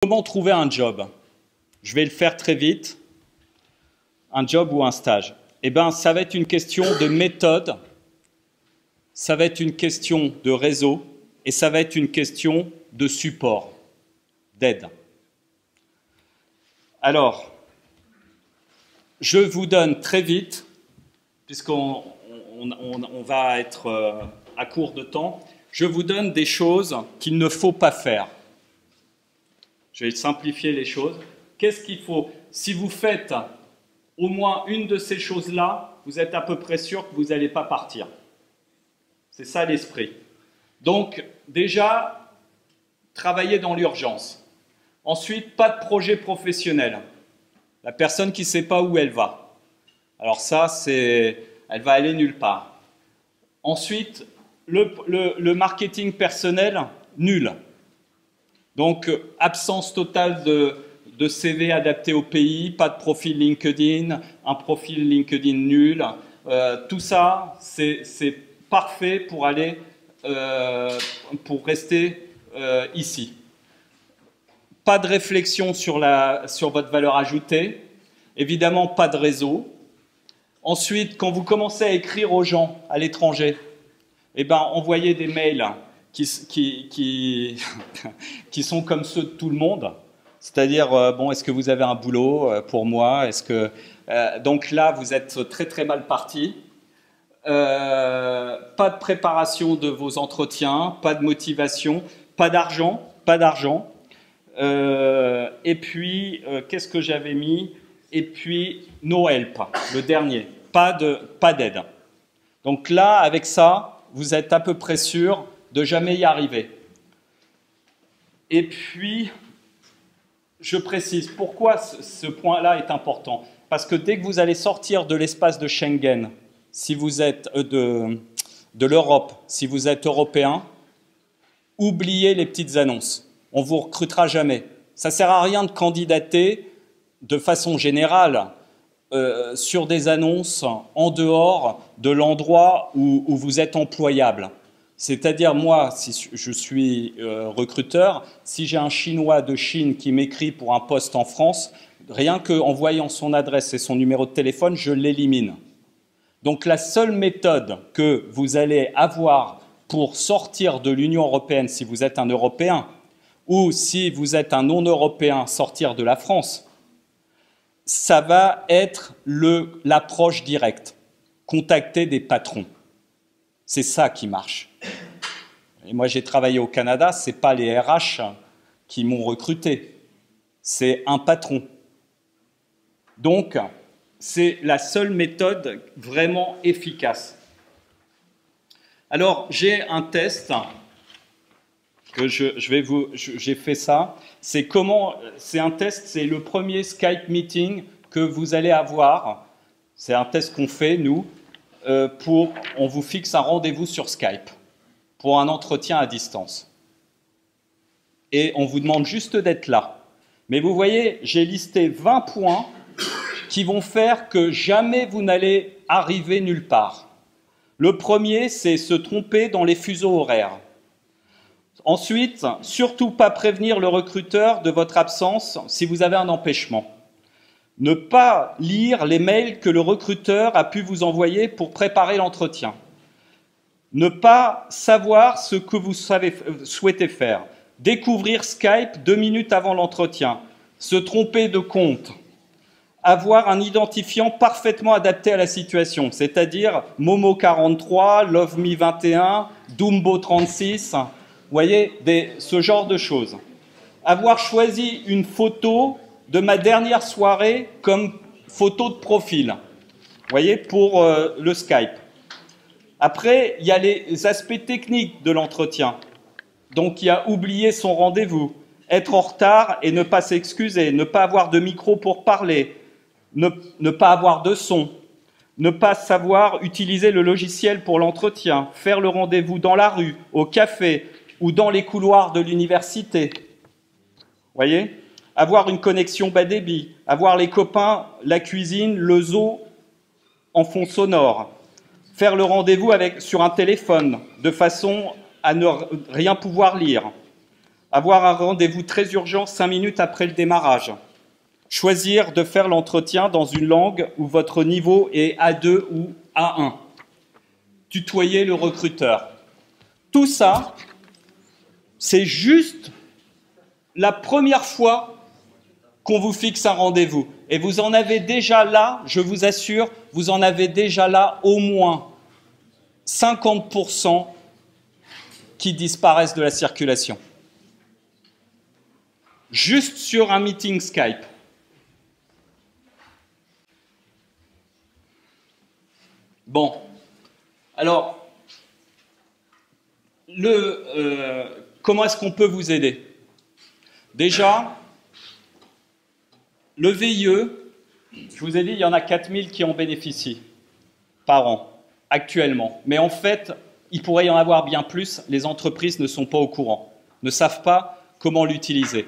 Comment trouver un job? Je vais le faire très vite. Un job ou un stage? Eh bien, ça va être une question de méthode, ça va être une question de réseau et ça va être une question de support, d'aide. Alors, je vous donne très vite, puisqu'on va être à court de temps, je vous donne des choses qu'il ne faut pas faire. Je vais simplifier les choses. Qu'est-ce qu'il faut? Si vous faites au moins une de ces choses-là, vous êtes à peu près sûr que vous n'allez pas partir. C'est ça l'esprit. Donc, déjà, travailler dans l'urgence. Ensuite, pas de projet professionnel. La personne qui ne sait pas où elle va. Alors ça, elle va aller nulle part. Ensuite, le marketing personnel, nul. Donc, absence totale de CV adapté au pays, pas de profil LinkedIn, un profil LinkedIn nul. Tout ça, c'est parfait pour rester ici. Pas de réflexion sur votre valeur ajoutée. Évidemment, pas de réseau. Ensuite, quand vous commencez à écrire aux gens à l'étranger, eh ben, envoyez des mails qui sont comme ceux de tout le monde. C'est-à-dire, bon, est-ce que vous avez un boulot pour moi? Donc là, vous êtes très très mal parti. Pas de préparation de vos entretiens, pas de motivation, pas d'argent. Et puis, qu'est-ce que j'avais mis? Et puis, no help, le dernier, pas d'aide. Donc là, avec ça, vous êtes à peu près sûr de jamais y arriver. Et puis, je précise, pourquoi ce point-là est important? Parce que dès que vous allez sortir de l'espace de Schengen, si vous êtes de l'Europe, si vous êtes européen, oubliez les petites annonces. On ne vous recrutera jamais. Ça ne sert à rien de candidater de façon générale sur des annonces en dehors de l'endroit où vous êtes employable. C'est-à-dire, moi, si je suis recruteur, si j'ai un Chinois de Chine qui m'écrit pour un poste en France, rien qu'en voyant son adresse et son numéro de téléphone, je l'élimine. Donc la seule méthode que vous allez avoir pour sortir de l'Union européenne, si vous êtes un Européen, ou si vous êtes un non-Européen, sortir de la France, ça va être l'approche directe. Contacter des patrons. C'est ça qui marche. Et moi, j'ai travaillé au Canada, ce n'est pas les RH qui m'ont recruté, c'est un patron. Donc, c'est la seule méthode vraiment efficace. Alors, j'ai un test que j'ai fait ça. C'est un test, c'est le premier Skype meeting que vous allez avoir. C'est un test qu'on fait, nous, on vous fixe un rendez-vous sur Skype pour un entretien à distance. Et on vous demande juste d'être là. Mais vous voyez, j'ai listé 20 points qui vont faire que jamais vous n'allez arriver nulle part. Le premier, c'est se tromper dans les fuseaux horaires. Ensuite, surtout pas prévenir le recruteur de votre absence si vous avez un empêchement. Ne pas lire les mails que le recruteur a pu vous envoyer pour préparer l'entretien. Ne pas savoir ce que vous souhaitez faire. Découvrir Skype 2 minutes avant l'entretien. Se tromper de compte. Avoir un identifiant parfaitement adapté à la situation, c'est-à-dire Momo43, LoveMe21, Dumbo36, vous voyez, ce genre de choses. Avoir choisi une photo de ma dernière soirée comme photo de profil, vous voyez, pour le Skype. Après, il y a les aspects techniques de l'entretien. Donc, il y a oublier son rendez-vous, être en retard et ne pas s'excuser, ne pas avoir de micro pour parler, ne pas avoir de son, ne pas savoir utiliser le logiciel pour l'entretien, faire le rendez-vous dans la rue, au café ou dans les couloirs de l'université. Vous voyez ? Avoir une connexion bas débit, avoir les copains, la cuisine, le zoo en fond sonore, faire le rendez-vous sur un téléphone de façon à ne rien pouvoir lire, Avoir un rendez-vous très urgent 5 minutes après le démarrage. Choisir de faire l'entretien dans une langue où votre niveau est A2 ou A1. Tutoyer le recruteur. Tout ça, c'est juste la première fois qu'on vous fixe un rendez-vous. Et vous en avez déjà là, je vous assure, vous en avez déjà là au moins 50% qui disparaissent de la circulation. Juste sur un meeting Skype. Bon, alors, comment est-ce qu'on peut vous aider? Déjà, le VIE, je vous ai dit, il y en a 4000 qui en bénéficient par an, actuellement. Mais en fait, il pourrait y en avoir bien plus. Les entreprises ne sont pas au courant, ne savent pas comment l'utiliser.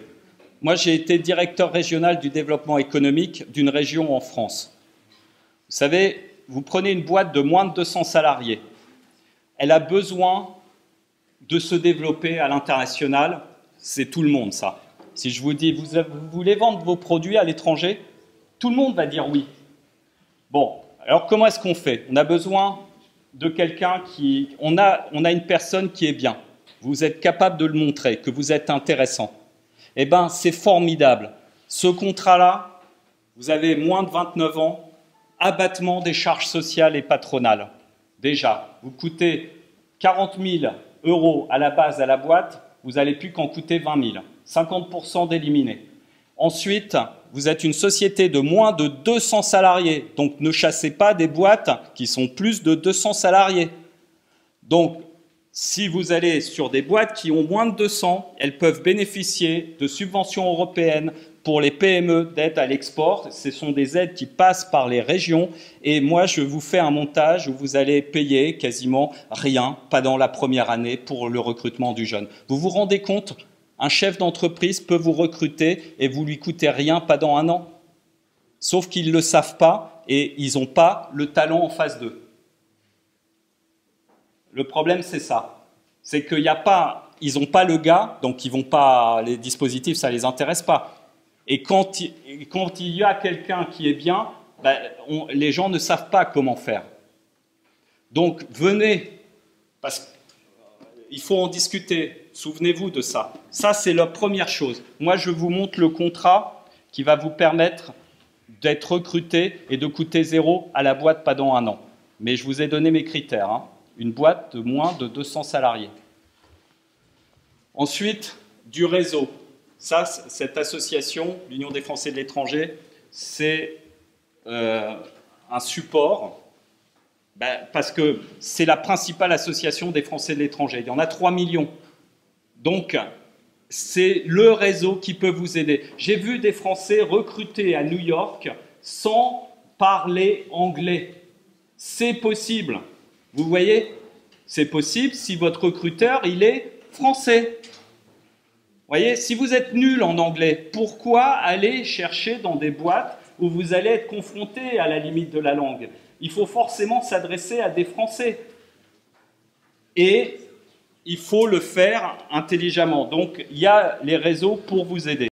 Moi, j'ai été directeur régional du développement économique d'une région en France. Vous savez, vous prenez une boîte de moins de 200 salariés. Elle a besoin de se développer à l'international. C'est tout le monde, ça. Si je vous dis, vous voulez vendre vos produits à l'étranger, tout le monde va dire oui. Bon, alors comment est-ce qu'on fait? On a besoin de quelqu'un qui... On a une personne qui est bien. Vous êtes capable de le montrer, que vous êtes intéressant. Eh bien, c'est formidable. Ce contrat-là, vous avez moins de 29 ans, abattement des charges sociales et patronales. Déjà, vous coûtez 40 000 € à la base à la boîte, vous n'allez plus qu'en coûter 20 000. 50% d'éliminés. Ensuite, vous êtes une société de moins de 200 salariés, donc ne chassez pas des boîtes qui sont plus de 200 salariés. Donc, si vous allez sur des boîtes qui ont moins de 200, elles peuvent bénéficier de subventions européennes pour les PME d'aide à l'export. Ce sont des aides qui passent par les régions. Et moi, je vous fais un montage où vous allez payer quasiment rien, pas dans la première année, pour le recrutement du jeune. Vous vous rendez compte? Un chef d'entreprise peut vous recruter et vous lui coûtez rien, pas dans un an. Sauf qu'ils ne le savent pas et ils n'ont pas le talent en face d'eux. Le problème, c'est ça. C'est qu'ils n'ont pas le gars, donc ils vont pas, les dispositifs, ça ne les intéresse pas. Et quand il y a quelqu'un qui est bien, ben, les gens ne savent pas comment faire. Donc venez, parce qu'il faut en discuter, souvenez-vous de ça. Ça, c'est la première chose. Moi, je vous montre le contrat qui va vous permettre d'être recruté et de coûter 0 à la boîte pendant un an. Mais je vous ai donné mes critères, hein. Une boîte de moins de 200 salariés. Ensuite, du réseau. Ça, cette association, l'Union des Français de l'étranger, c'est un support, parce que c'est la principale association des Français de l'étranger. Il y en a 3 millions. Donc, c'est le réseau qui peut vous aider. J'ai vu des Français recrutés à New York sans parler anglais. C'est possible. Vous voyez, c'est possible si votre recruteur, il est français. Vous voyez, si vous êtes nul en anglais, pourquoi aller chercher dans des boîtes où vous allez être confronté à la limite de la langue? Il faut forcément s'adresser à des Français. Et il faut le faire intelligemment. Donc, il y a les réseaux pour vous aider.